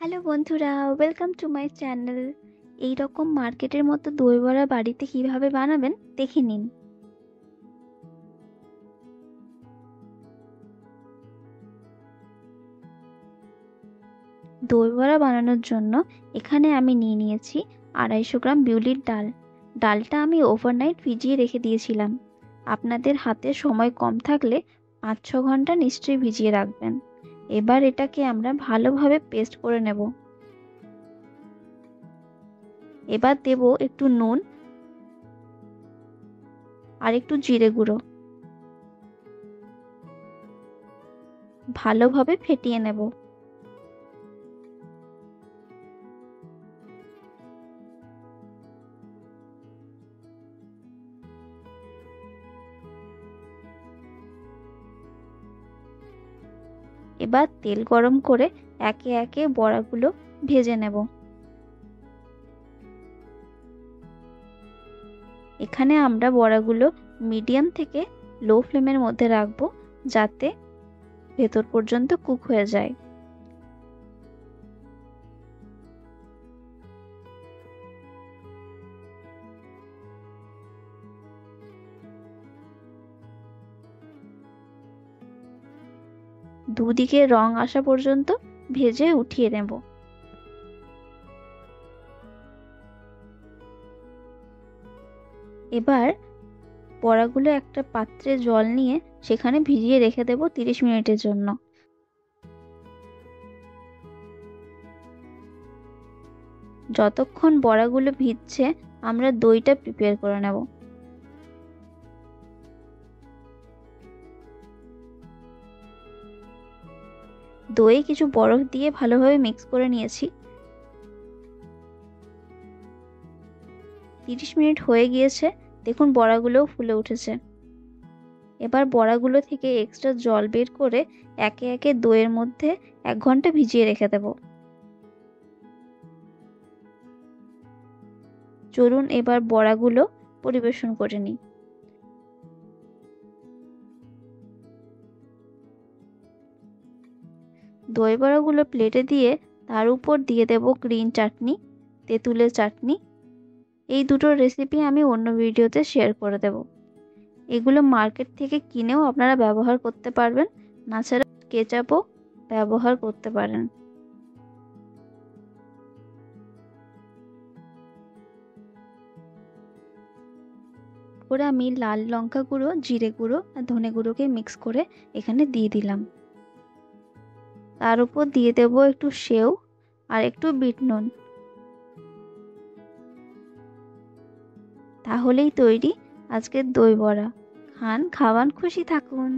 Hello বন্ধুরা, welcome to my channel. এই রকম মার্কেটের মতো দই বড়া বাড়িতে কিভাবে বানাবেন দেখে নিন। দই বড়া বানানোর জন্য এখানে আমি নিয়ে নিয়েছি 250 গ্রাম বিউলির ডাল। ডালটা আমি ওভারনাইট ভিজিয়ে রেখে দিয়েছিলাম। আপনাদের হাতে সময় কম থাকলে 5-6 ঘন্টা নিশ্চয়ই ভিজিয়ে রাখবেন। এবার এটাকে আমরা ভালোভাবে পেস্ট করে নেব। এবার দেব একটু নুন আর একটু জিরে গুঁড়ো। ভালোভাবে ফেটিয়ে নেব। এবার তেল গরম করে একে একে বড়াগুলো ভেজে নেব। এখানে আমরা বড়াগুলো মিডিয়াম থেকে লো ফ্লেমের মধ্যে রাখবো, যাতে ভেতর পর্যন্ত কুক হয়ে যায়। দুদিকে রং আসা পর্যন্ত ভেজে উঠিয়ে নেব। এবার বড়াগুলো একটা পাত্রে জল নিয়ে সেখানে ভিজিয়ে রেখে দেব 30 মিনিটের জন্য। যতক্ষণ বড়াগুলো ভিজছে আমরা দইটা প্রিপেয়ার করে নেব। দইয়ে কিছু বরফ দিয়ে ভালোভাবে মিক্স করে নিয়েছি। 30 মিনিট হয়ে গিয়েছে, দেখুন বড়াগুলোও ফুলে উঠেছে। এবার বড়াগুলো থেকে এক্সট্রা জল বের করে একে একে দইয়ের মধ্যে 1 ঘন্টা ভিজিয়ে রেখে দেব। চলুন এবার বড়াগুলো পরিবেশন করে নিই। দই বড়াগুলো প্লেটে দিয়ে তার উপর দিয়ে দেব গ্রিন চাটনি, তেঁতুলের চাটনি। এই দুটো রেসিপি আমি অন্য ভিডিওতে শেয়ার করে দেব। এগুলো মার্কেট থেকে কিনেও আপনারা ব্যবহার করতে পারবেন, তাছাড়া কেচাপও ব্যবহার করতে পারেন। করে আমি লাল লঙ্কা গুঁড়ো, জিরে গুঁড়ো আর ধনে গুঁড়োকে মিক্স করে এখানে দিয়ে দিলাম। তার উপর দিয়ে দেব একটু সেও আর একটু বিট নুন। তাহলেই তৈরি আজকের দই বড়া। খান, খাওয়ান, খুশি থাকুন।